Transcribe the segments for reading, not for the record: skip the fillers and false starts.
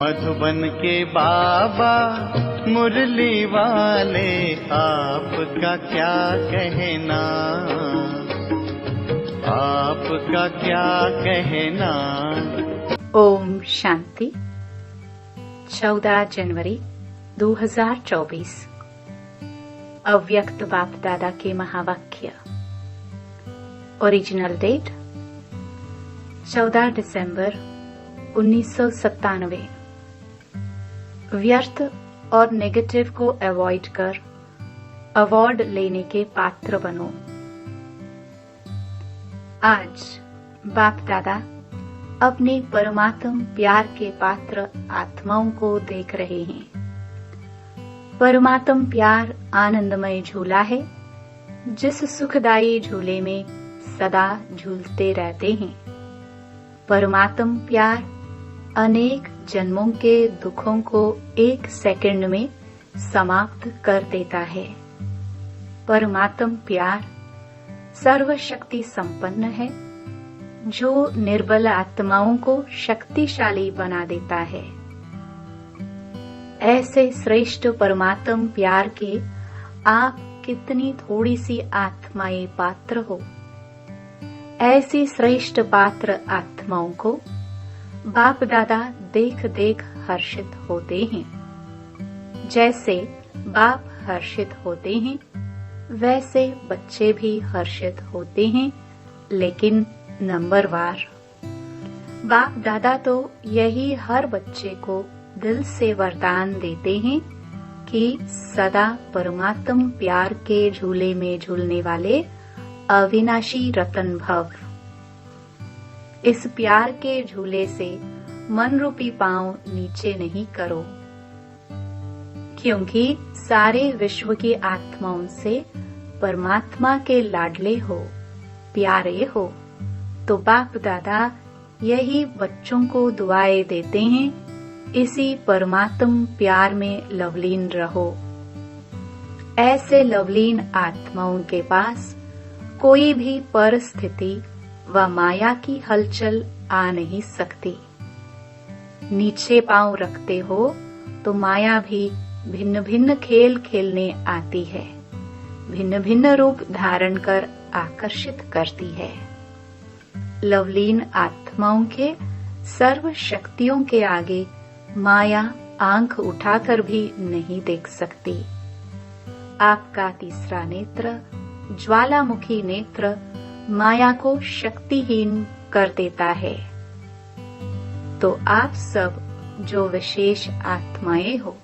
मधुबन के बाबा मुरली वाले, आपका क्या कहना, आपका क्या कहना। ओम शांति। 14 जनवरी 2024। अव्यक्त बाप दादा के महावाक्य। ओरिजिनल डेट 14 दिसंबर 1997। व्यर्थ और नेगेटिव को अवॉइड कर अवार्ड लेने के पात्र बनो। आज बाप दादा अपने परमात्म प्यार के पात्र आत्माओं को देख रहे हैं। परमात्म प्यार आनंदमय झूला है, जिस सुखदायी झूले में सदा झूलते रहते हैं। परमात्म प्यार अनेक जन्मों के दुखों को एक सेकंड में समाप्त कर देता है। परमात्म प्यार सर्वशक्ति संपन्न है, जो निर्बल आत्माओं को शक्तिशाली बना देता है। ऐसे श्रेष्ठ परमात्म प्यार के आप कितनी थोड़ी सी आत्माएं पात्र हो। ऐसी श्रेष्ठ पात्र आत्माओं को बाप दादा देख देख हर्षित होते हैं। जैसे बाप हर्षित होते हैं, वैसे बच्चे भी हर्षित होते हैं, लेकिन नंबरवार। बाप दादा तो यही हर बच्चे को दिल से वरदान देते हैं कि सदा परमात्म प्यार के झूले में झूलने वाले अविनाशी रतन भव। इस प्यार के झूले से मन रूपी पांव नीचे नहीं करो, क्योंकि सारे विश्व की आत्माओं से परमात्मा के लाडले हो, प्यारे हो। तो बाप दादा यही बच्चों को दुआएं देते हैं, इसी परमात्म प्यार में लवलीन रहो। ऐसे लवलीन आत्माओं के पास कोई भी परिस्थिति व माया की हलचल आ नहीं सकती। नीचे पांव रखते हो तो माया भी भिन्न भिन्न खेल खेलने आती है, भिन्न भिन्न रूप धारण कर आकर्षित करती है। लवलीन आत्माओं के सर्व शक्तियों के आगे माया आंख उठाकर भी नहीं देख सकती। आपका तीसरा नेत्र, ज्वालामुखी नेत्र, माया को शक्तिहीन कर देता है। तो आप सब जो विशेष आत्माएं हो,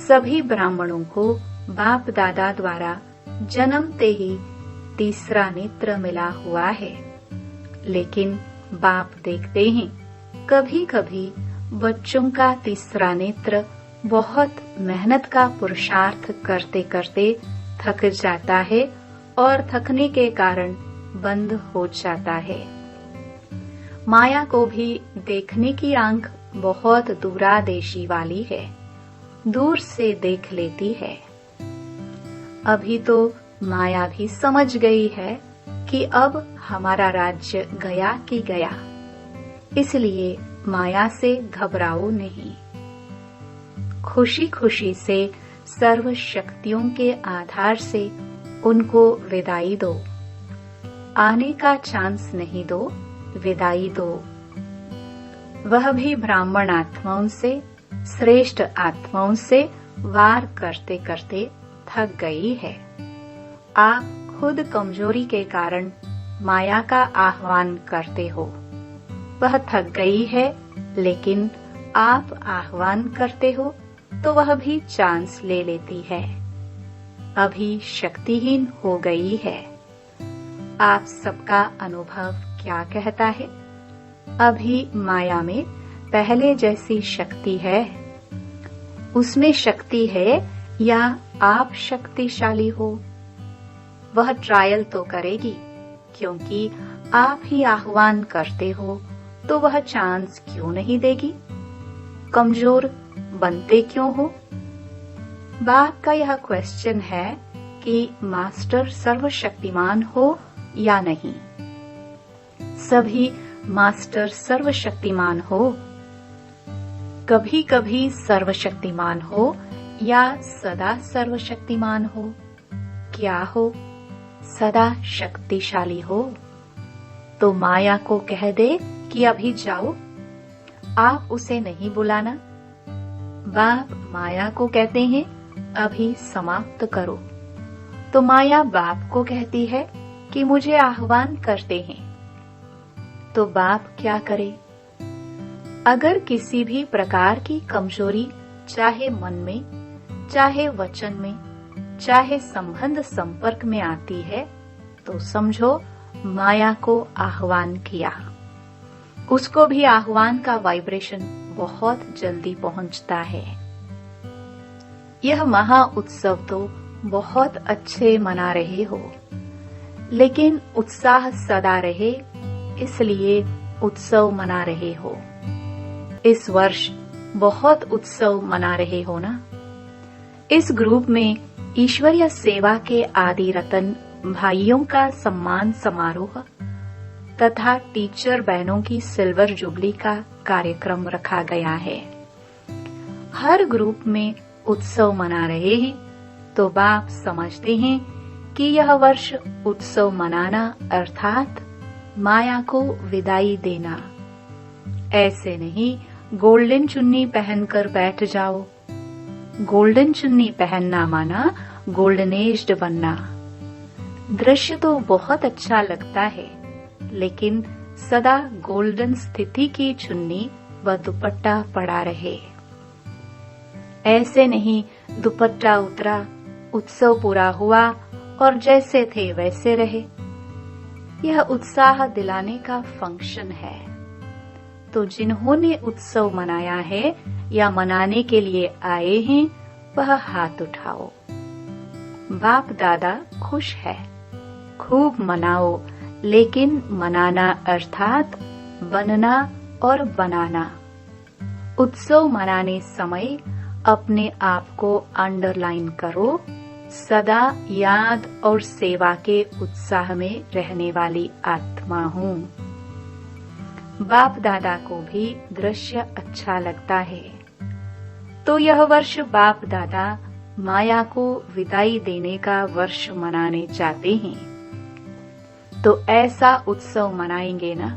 सभी ब्राह्मणों को बाप दादा द्वारा जन्मते ही तीसरा नेत्र मिला हुआ है। लेकिन बाप देखते हैं, कभी कभी बच्चों का तीसरा नेत्र बहुत मेहनत का पुरुषार्थ करते करते थक जाता है और थकने के कारण बंद हो जाता है। माया को भी देखने की आंख बहुत दूरादेशी वाली है, दूर से देख लेती है। अभी तो माया भी समझ गई है कि अब हमारा राज्य गया कि गया, इसलिए माया से घबराओ नहीं। खुशी खुशी से सर्व शक्तियों के आधार से उनको विदाई दो। आने का चांस नहीं दो, विदाई दो। वह भी ब्राह्मण आत्माओं से, श्रेष्ठ आत्माओं से वार करते करते थक गई है। आप खुद कमजोरी के कारण माया का आह्वान करते हो। वह थक गई है, लेकिन आप आह्वान करते हो तो वह भी चांस ले लेती है। अभी शक्तिहीन हो गई है। आप सबका अनुभव क्या कहता है? अभी माया में पहले जैसी शक्ति है? उसमें शक्ति है या आप शक्तिशाली हो? वह ट्रायल तो करेगी, क्योंकि आप ही आह्वान करते हो, तो वह चांस क्यों नहीं देगी? कमजोर बनते क्यों हो? बाप का यह क्वेश्चन है कि मास्टर सर्वशक्तिमान हो या नहीं। सभी मास्टर सर्वशक्तिमान हो। कभी कभी सर्वशक्तिमान हो या सदा सर्वशक्तिमान हो? क्या हो? सदा शक्तिशाली हो? तो माया को कह दे कि अभी जाओ, आप उसे नहीं बुलाना। बाप माया को कहते हैं अभी समाप्त करो, तो माया बाप को कहती है कि मुझे आह्वान करते हैं। तो बाप क्या करे? अगर किसी भी प्रकार की कमजोरी चाहे मन में, चाहे वचन में, चाहे संबंध संपर्क में आती है, तो समझो माया को आह्वान किया। उसको भी आह्वान का वाइब्रेशन बहुत जल्दी पहुंचता है। यह महा उत्सव तो बहुत अच्छे मना रहे हो, लेकिन उत्साह सदा रहे इसलिए उत्सव मना रहे हो। इस वर्ष बहुत उत्सव मना रहे हो ना? इस ग्रुप में ईश्वरीय सेवा के आदि रतन भाइयों का सम्मान समारोह तथा टीचर बहनों की सिल्वर जुबली का कार्यक्रम रखा गया है। हर ग्रुप में उत्सव मना रहे हैं, तो बाप समझते हैं कि यह वर्ष उत्सव मनाना अर्थात माया को विदाई देना। ऐसे नहीं गोल्डन चुन्नी पहनकर बैठ जाओ। गोल्डन चुन्नी पहनना माना गोल्डनेज्ड बनना। दृश्य तो बहुत अच्छा लगता है, लेकिन सदा गोल्डन स्थिति की चुन्नी व दुपट्टा पड़ा रहे। ऐसे नहीं दुपट्टा उतरा, उत्सव पूरा हुआ और जैसे थे वैसे रहे। यह उत्साह दिलाने का फंक्शन है। तो जिन्होंने उत्सव मनाया है या मनाने के लिए आए हैं, वह हाथ उठाओ। बाप दादा खुश है, खूब मनाओ, लेकिन मनाना अर्थात बनना और बनाना। उत्सव मनाने समय अपने आप को अंडरलाइन करो, सदा याद और सेवा के उत्साह में रहने वाली आत्मा हूँ। बाप दादा को भी दृश्य अच्छा लगता है, तो यह वर्ष बाप दादा माया को विदाई देने का वर्ष मनाने चाहते हैं। तो ऐसा उत्सव मनाएंगे ना?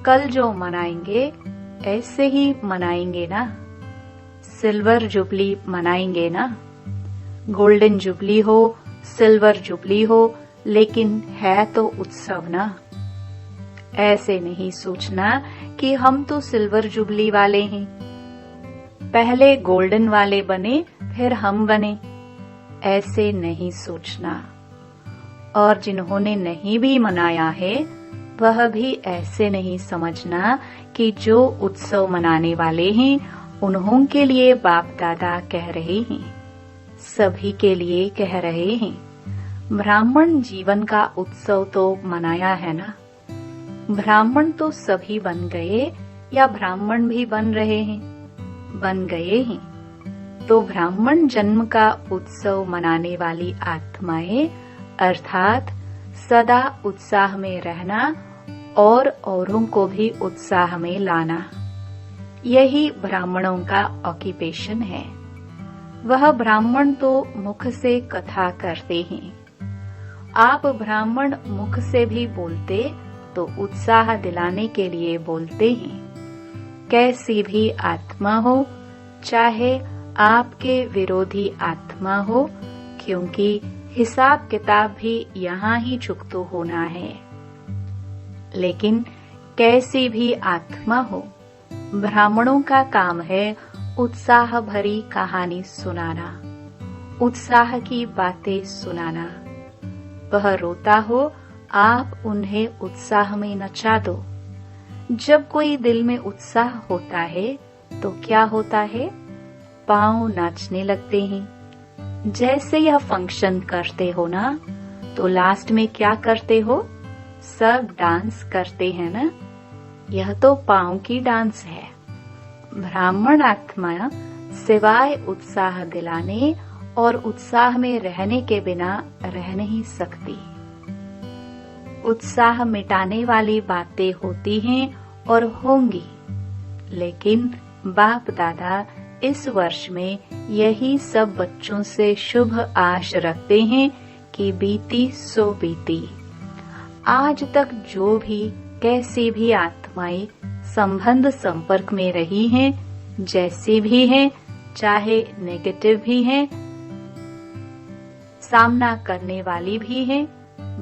कल जो मनाएंगे ऐसे ही मनाएंगे ना? सिल्वर जुबली मनाएंगे ना? गोल्डन जुबली हो, सिल्वर जुबली हो, लेकिन है तो उत्सव ना। ऐसे नहीं सोचना कि हम तो सिल्वर जुबली वाले हैं, पहले गोल्डन वाले बने फिर हम बने। ऐसे नहीं सोचना। और जिन्होंने नहीं भी मनाया है, वह भी ऐसे नहीं समझना कि जो उत्सव मनाने वाले हैं उन्हों के लिए बाप दादा कह रहे हैं, सभी के लिए कह रहे हैं। ब्राह्मण जीवन का उत्सव तो मनाया है ना? ब्राह्मण तो सभी बन गए या ब्राह्मण भी बन रहे हैं? बन गए हैं। तो ब्राह्मण जन्म का उत्सव मनाने वाली आत्माएं अर्थात सदा उत्साह में रहना और औरों को भी उत्साह में लाना, यही ब्राह्मणों का ऑक्यूपेशन है। वह ब्राह्मण तो मुख से कथा करते हैं। आप ब्राह्मण मुख से भी बोलते तो उत्साह दिलाने के लिए बोलते हैं। कैसी भी आत्मा हो, चाहे आपके विरोधी आत्मा हो, क्योंकि हिसाब किताब भी यहाँ ही चुकतो होना है। लेकिन कैसी भी आत्मा हो, ब्राह्मणों का काम है उत्साह भरी कहानी सुनाना, उत्साह की बातें सुनाना। वह रोता हो, आप उन्हें उत्साह में नचा दो। जब कोई दिल में उत्साह होता है तो क्या होता है? पांव नाचने लगते हैं। जैसे यह फंक्शन करते हो ना, तो लास्ट में क्या करते हो? सब डांस करते हैं ना? यह तो पांव की डांस है। ब्राह्मण आत्मा सिवाय उत्साह दिलाने और उत्साह में रहने के बिना रह नहीं सकती। उत्साह मिटाने वाली बातें होती हैं और होंगी, लेकिन बाप दादा इस वर्ष में यही सब बच्चों से शुभ आश रखते हैं कि बीती सो बीती। आज तक जो भी कैसी भी आत्माएं संबंध संपर्क में रही हैं, जैसे भी हैं, चाहे नेगेटिव भी हैं, सामना करने वाली भी हैं,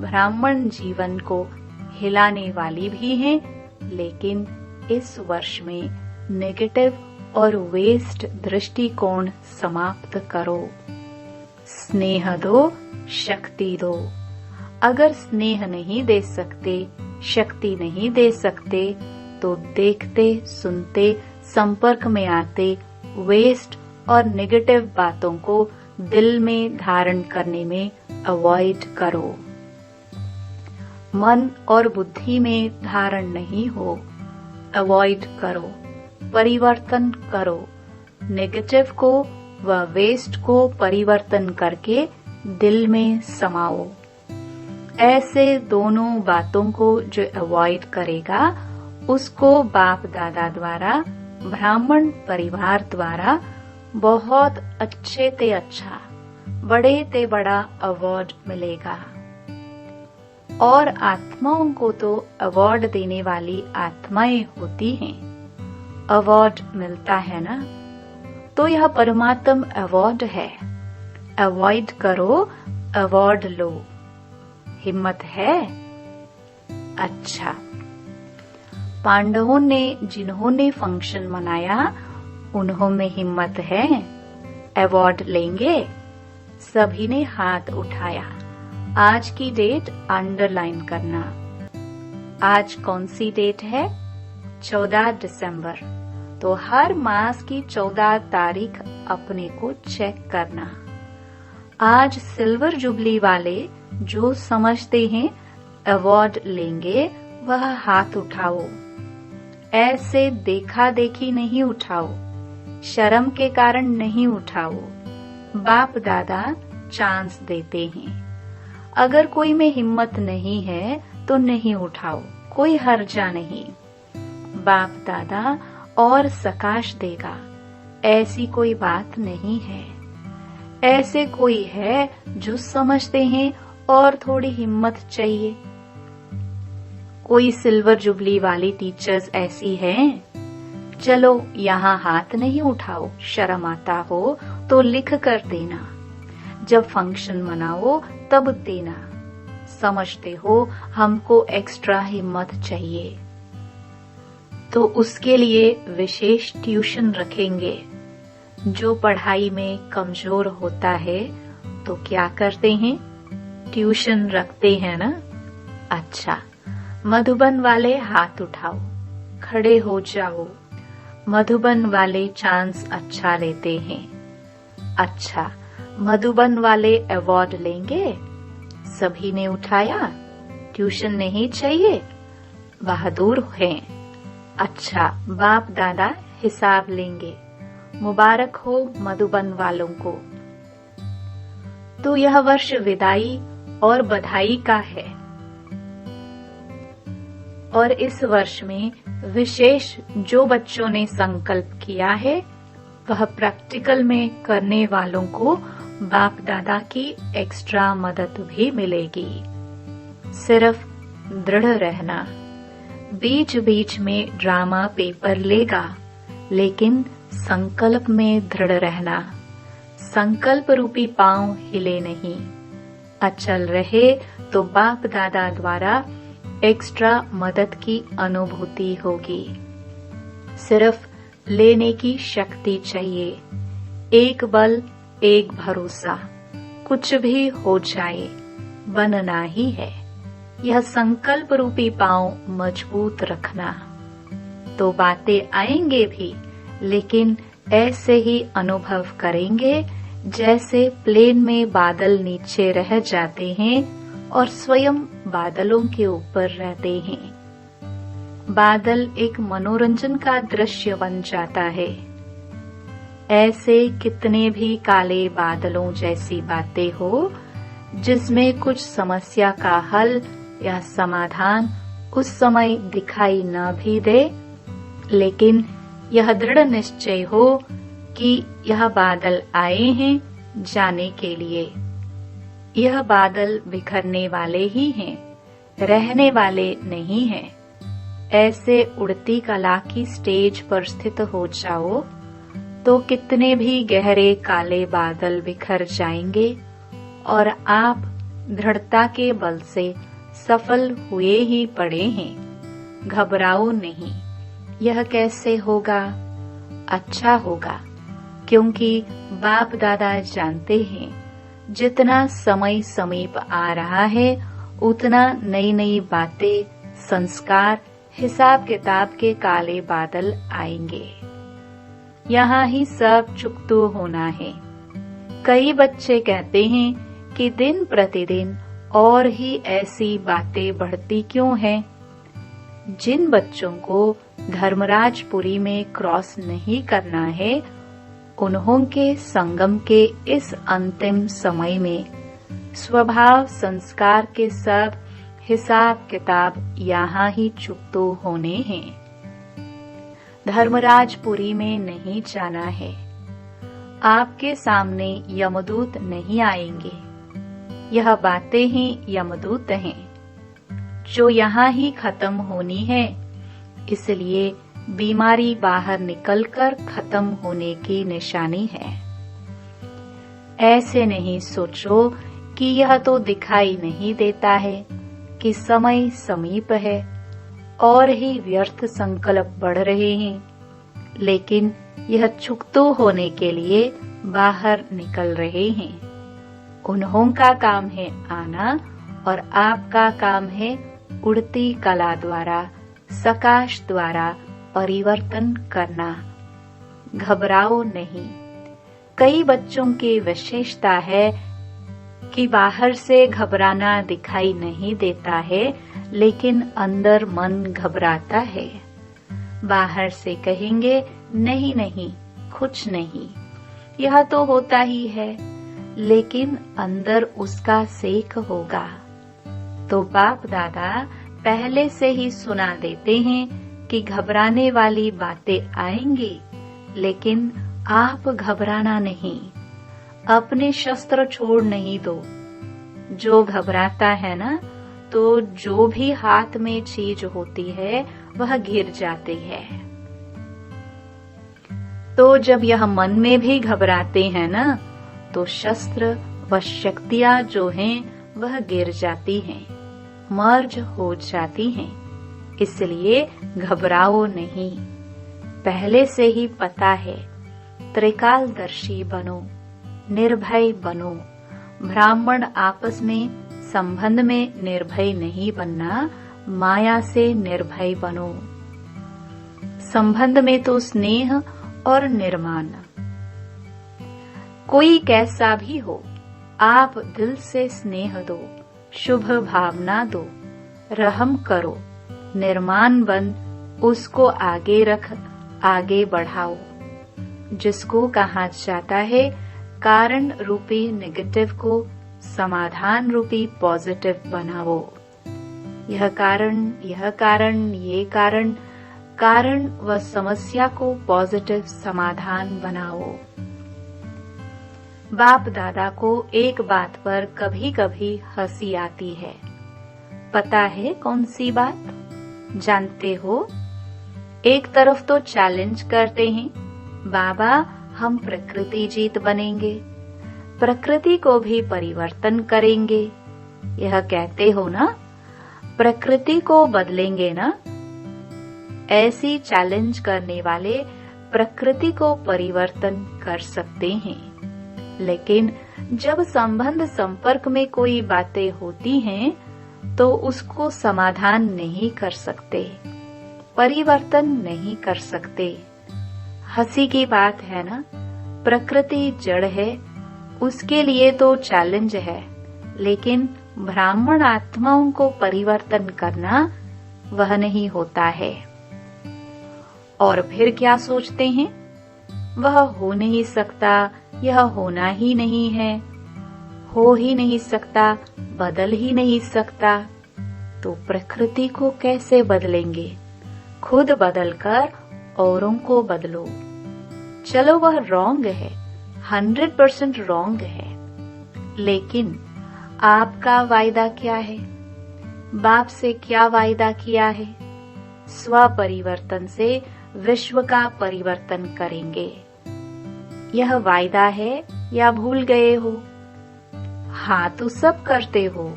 ब्राह्मण जीवन को हिलाने वाली भी हैं, लेकिन इस वर्ष में नेगेटिव और वेस्ट दृष्टिकोण समाप्त करो। स्नेह दो, शक्ति दो। अगर स्नेह नहीं दे सकते, शक्ति नहीं दे सकते, तो देखते सुनते संपर्क में आते वेस्ट और नेगेटिव बातों को दिल में धारण करने में अवॉइड करो। मन और बुद्धि में धारण नहीं हो, अवॉइड करो, परिवर्तन करो। नेगेटिव को व वेस्ट को परिवर्तन करके दिल में समाओ। ऐसे दोनों बातों को जो अवॉइड करेगा, उसको बाप दादा द्वारा, ब्राह्मण परिवार द्वारा बहुत अच्छे ते अच्छा, बड़े ते बड़ा अवार्ड मिलेगा। और आत्माओं को तो अवार्ड देने वाली आत्माएं होती हैं। अवार्ड मिलता है ना, तो यह परमात्म अवार्ड है। अवॉइड करो, अवार्ड लो। हिम्मत है? अच्छा। पांडवों ने जिन्होंने फंक्शन मनाया, उन्होंने हिम्मत है? अवार्ड लेंगे? सभी ने हाथ उठाया। आज की डेट अंडरलाइन करना। आज कौन सी डेट है? 14 दिसंबर। तो हर मास की 14 तारीख अपने को चेक करना। आज सिल्वर जुबली वाले जो समझते हैं अवार्ड लेंगे, वह हाथ उठाओ। ऐसे देखा देखी नहीं उठाओ, शर्म के कारण नहीं उठाओ। बाप दादा चांस देते हैं। अगर कोई में हिम्मत नहीं है तो नहीं उठाओ, कोई हर्जा नहीं। बाप दादा और सकाश देगा, ऐसी कोई बात नहीं है। ऐसे कोई है जो समझते हैं और थोड़ी हिम्मत चाहिए। कोई सिल्वर जुबली वाली टीचर्स ऐसी हैं? चलो यहाँ हाथ नहीं उठाओ, शर्म आता हो तो लिख कर देना। जब फंक्शन मनाओ तब देना। समझते हो हमको एक्स्ट्रा हिम्मत चाहिए, तो उसके लिए विशेष ट्यूशन रखेंगे। जो पढ़ाई में कमजोर होता है तो क्या करते हैं? ट्यूशन रखते हैं ना। अच्छा, मधुबन वाले हाथ उठाओ, खड़े हो जाओ। मधुबन वाले चांस अच्छा लेते हैं। अच्छा, मधुबन वाले अवार्ड लेंगे? सभी ने उठाया। ट्यूशन नहीं चाहिए? बहादुर हैं। अच्छा, बाप दादा हिसाब लेंगे। मुबारक हो मधुबन वालों को। तो यह वर्ष विदाई और बधाई का है। और इस वर्ष में विशेष जो बच्चों ने संकल्प किया है, वह प्रैक्टिकल में करने वालों को बाप दादा की एक्स्ट्रा मदद भी मिलेगी। सिर्फ दृढ़ रहना। बीच बीच में ड्रामा पेपर लेगा, लेकिन संकल्प में दृढ़ रहना। संकल्प रूपी पांव हिले नहीं, अचल रहे तो बाप दादा द्वारा एक्स्ट्रा मदद की अनुभूति होगी। सिर्फ लेने की शक्ति चाहिए। एक बल, एक भरोसा। कुछ भी हो जाए, बनना ही है। यह संकल्प रूपी पांव मजबूत रखना। तो बातें आएंगे भी, लेकिन ऐसे ही अनुभव करेंगे जैसे प्लेन में बादल नीचे रह जाते हैं और स्वयं बादलों के ऊपर रहते हैं। बादल एक मनोरंजन का दृश्य बन जाता है। ऐसे कितने भी काले बादलों जैसी बातें हो, जिसमें कुछ समस्या का हल या समाधान उस समय दिखाई न भी दे, लेकिन यह दृढ़ निश्चय हो कि यह बादल आए हैं जाने के लिए। यह बादल बिखरने वाले ही हैं, रहने वाले नहीं हैं। ऐसे उड़ती कला की स्टेज पर स्थित हो जाओ तो कितने भी गहरे काले बादल बिखर जाएंगे और आप दृढ़ता के बल से सफल हुए ही पड़े हैं। घबराओ नहीं। यह कैसे होगा? अच्छा होगा, क्योंकि बाप दादा जानते हैं जितना समय समीप आ रहा है उतना नई नई बातें, संस्कार, हिसाब किताब के काले बादल आएंगे। यहाँ ही सब चुकतो होना है। कई बच्चे कहते हैं कि दिन प्रतिदिन और ही ऐसी बातें बढ़ती क्यों हैं? जिन बच्चों को धर्मराजपुरी में क्रॉस नहीं करना है, उन्हों के संगम के इस अंतिम समय में स्वभाव संस्कार के सब हिसाब किताब यहाँ ही चुकतो होने हैं। धर्मराजपुरी में नहीं जाना है। आपके सामने यमदूत नहीं आएंगे। यह बातें ही यमदूत हैं जो यहाँ ही खत्म होनी है। इसलिए बीमारी बाहर निकलकर खत्म होने की निशानी है। ऐसे नहीं सोचो कि यह तो दिखाई नहीं देता है कि समय समीप है और ही व्यर्थ संकल्प बढ़ रहे हैं, लेकिन यह चुकतो होने के लिए बाहर निकल रहे हैं। उन्हों का काम है आना और आपका काम है उड़ती कला द्वारा, सकाश द्वारा परिवर्तन करना। घबराओ नहीं। कई बच्चों की विशेषता है कि बाहर से घबराना दिखाई नहीं देता है, लेकिन अंदर मन घबराता है। बाहर से कहेंगे नहीं नहीं, कुछ नहीं, यह तो होता ही है, लेकिन अंदर उसका सेक होगा। तो बाप दादा पहले से ही सुना देते हैं कि घबराने वाली बातें आएंगी, लेकिन आप घबराना नहीं। अपने शस्त्र छोड़ नहीं दो। जो घबराता है ना, तो जो भी हाथ में चीज होती है वह गिर जाती है। तो जब यह मन में भी घबराते हैं ना, तो शस्त्र व शक्तियां जो हैं वह गिर जाती हैं, मर्ज हो जाती हैं। इसलिए घबराओ नहीं। पहले से ही पता है। त्रिकालदर्शी बनो, निर्भय बनो। ब्राह्मण आपस में संबंध में निर्भय नहीं बनना, माया से निर्भय बनो। संबंध में तो स्नेह और निर्माण। कोई कैसा भी हो, आप दिल से स्नेह दो, शुभ भावना दो, रहम करो, निर्माण बन उसको आगे रख, आगे बढ़ाओ। जिसको कहा जाता है कारण रूपी नेगेटिव को समाधान रूपी पॉजिटिव बनाओ। यह कारण, यह कारण, ये कारण, कारण व समस्या को पॉजिटिव समाधान बनाओ। बाप दादा को एक बात पर कभी कभी हंसी आती है। पता है कौन सी बात? जानते हो? एक तरफ तो चैलेंज करते हैं, बाबा हम प्रकृति जीत बनेंगे, प्रकृति को भी परिवर्तन करेंगे। यह कहते हो ना, प्रकृति को बदलेंगे ना। ऐसी चैलेंज करने वाले प्रकृति को परिवर्तन कर सकते हैं, लेकिन जब संबंध संपर्क में कोई बातें होती हैं तो उसको समाधान नहीं कर सकते, परिवर्तन नहीं कर सकते। हंसी की बात है ना, प्रकृति जड़ है, उसके लिए तो चैलेंज है, लेकिन ब्राह्मण आत्माओं को परिवर्तन करना वह नहीं होता है। और फिर क्या सोचते हैं? वह हो नहीं सकता, यह होना ही नहीं है, हो ही नहीं सकता, बदल ही नहीं सकता। तो प्रकृति को कैसे बदलेंगे? खुद बदलकर औरों को बदलो। चलो वह रॉन्ग है, 100% रॉन्ग है, लेकिन आपका वायदा क्या है? बाप से क्या वायदा किया है? स्व परिवर्तन से विश्व का परिवर्तन करेंगे। यह वायदा है या भूल गए हो? हाँ तो सब करते हो,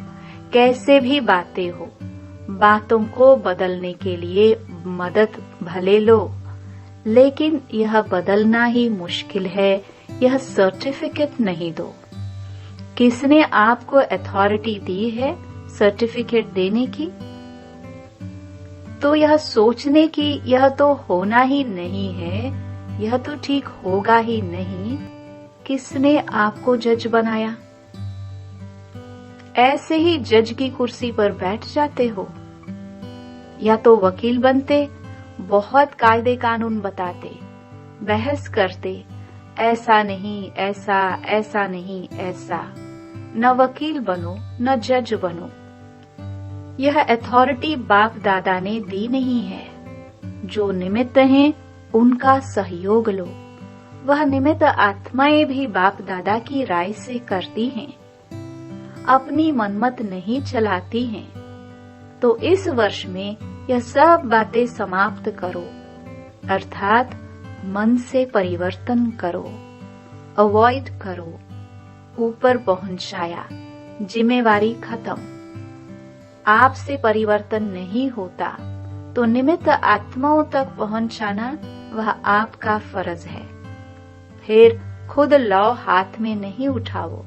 कैसे भी बातें हो, बातों को बदलने के लिए मदद भले लो, लेकिन यह बदलना ही मुश्किल है, यह सर्टिफिकेट नहीं दो। किसने आपको अथॉरिटी दी है सर्टिफिकेट देने की? तो यह सोचने की यह तो होना ही नहीं है, यह तो ठीक होगा ही नहीं, किसने आपको जज बनाया? ऐसे ही जज की कुर्सी पर बैठ जाते हो, या तो वकील बनते, बहुत कायदे कानून बताते, बहस करते, ऐसा नहीं ऐसा, ऐसा नहीं ऐसा। न वकील बनो न जज बनो। यह अथॉरिटी बाप दादा ने दी नहीं है। जो निमित्त हैं उनका सहयोग लो। वह निमित्त आत्माएं भी बाप दादा की राय से करती हैं, अपनी मनमत नहीं चलाती हैं। तो इस वर्ष में यह सब बातें समाप्त करो, अर्थात मन से परिवर्तन करो, अवॉइड करो। ऊपर पहुंचाया, जिम्मेवारी खत्म। आपसे परिवर्तन नहीं होता तो निमित्त आत्माओं तक पहुंचाना वह आपका फर्ज है। फिर खुद लौ हाथ में नहीं उठाओ,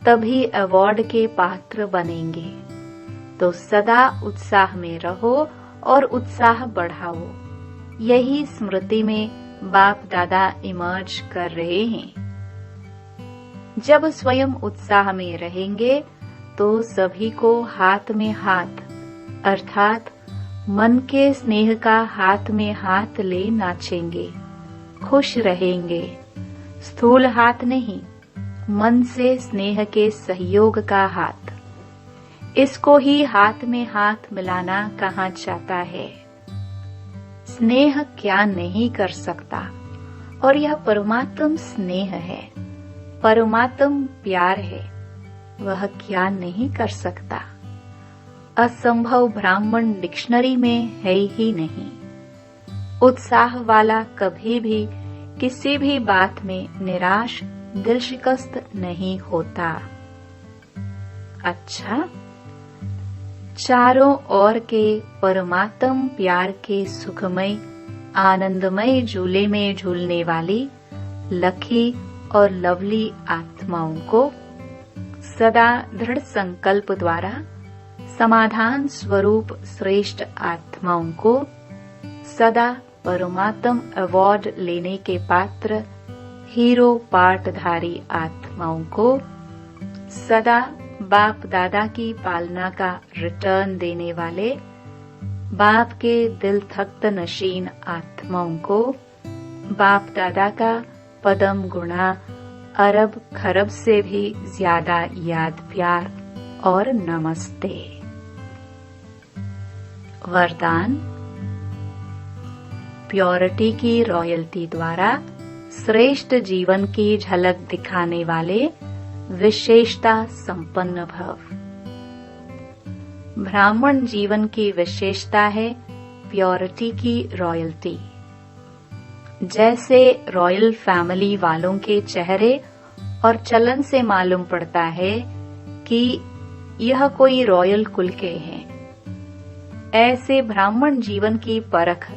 तभी अवार्ड के पात्र बनेंगे। तो सदा उत्साह में रहो और उत्साह बढ़ाओ। यही स्मृति में बाप दादा इमर्ज कर रहे हैं। जब स्वयं उत्साह में रहेंगे तो सभी को हाथ में हाथ, अर्थात मन के स्नेह का हाथ में हाथ ले नाचेंगे, खुश रहेंगे। स्थूल हाथ नहीं, मन से स्नेह के सहयोग का हाथ। इसको ही हाथ में हाथ मिलाना कहा जाता है। स्नेह क्या नहीं कर सकता, और यह परमात्म स्नेह है, परमात्म प्यार है। वह क्या नहीं कर सकता। असंभव ब्राह्मण डिक्शनरी में है ही नहीं। उत्साह वाला कभी भी किसी भी बात में निराश, दिल शिकस्त नहीं होता। अच्छा, चारों ओर के परमात्म प्यार के सुखमय आनंदमय झूले में झूलने वाली लकी और लवली आत्माओं को सदा दृढ़ संकल्प द्वारा समाधान स्वरूप श्रेष्ठ आत्माओं को सदा परमात्म अवार्ड लेने के पात्र हीरो पाठधारी आत्माओं को सदा बाप दादा की पालना का रिटर्न देने वाले बाप के दिल थक्त नशीन आत्माओं को बाप दादा का पदम गुणा अरब खरब से भी ज्यादा याद प्यार और नमस्ते। वरदान। प्योरिटी की रॉयल्टी द्वारा श्रेष्ठ जीवन की झलक दिखाने वाले विशेषता संपन्न भव। ब्राह्मण जीवन की विशेषता है प्योरिटी की रॉयल्टी। जैसे रॉयल फैमिली वालों के चेहरे और चलन से मालूम पड़ता है कि यह कोई रॉयल कुल के हैं, ऐसे ब्राह्मण जीवन की परख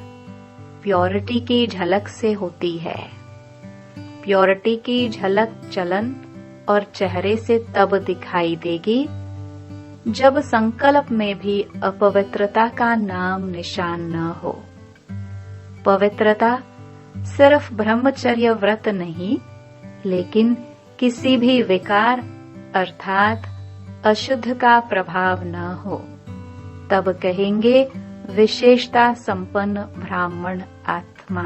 प्योरिटी की झलक से होती है। प्योरिटी की झलक चलन और चेहरे से तब दिखाई देगी जब संकल्प में भी अपवित्रता का नाम निशान न हो। पवित्रता सिर्फ ब्रह्मचर्य व्रत नहीं, लेकिन किसी भी विकार अर्थात अशुद्ध का प्रभाव न हो, तब कहेंगे विशेषता संपन्न ब्राह्मण आत्मा।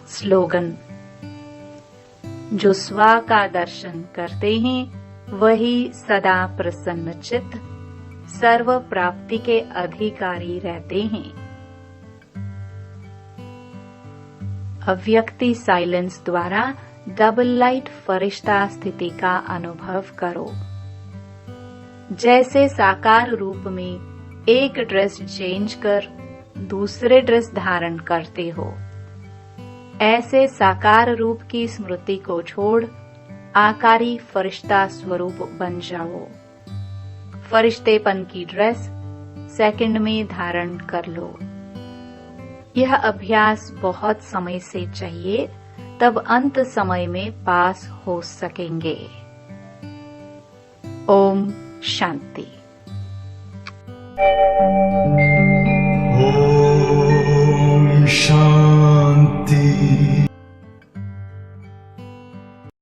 स्लोगन। जो स्व का दर्शन करते हैं वही सदा प्रसन्न चित्त, सर्व प्राप्ति के अधिकारी रहते हैं। अव्यक्ति साइलेंस द्वारा डबल लाइट फरिश्ता स्थिति का अनुभव करो। जैसे साकार रूप में एक ड्रेस चेंज कर दूसरे ड्रेस धारण करते हो, ऐसे साकार रूप की स्मृति को छोड़ आकारी फरिश्ता स्वरूप बन जाओ। फरिश्तेपन की ड्रेस सेकंड में धारण कर लो। यह अभ्यास बहुत समय से चाहिए, तब अंत समय में पास हो सकेंगे। ओम शांति।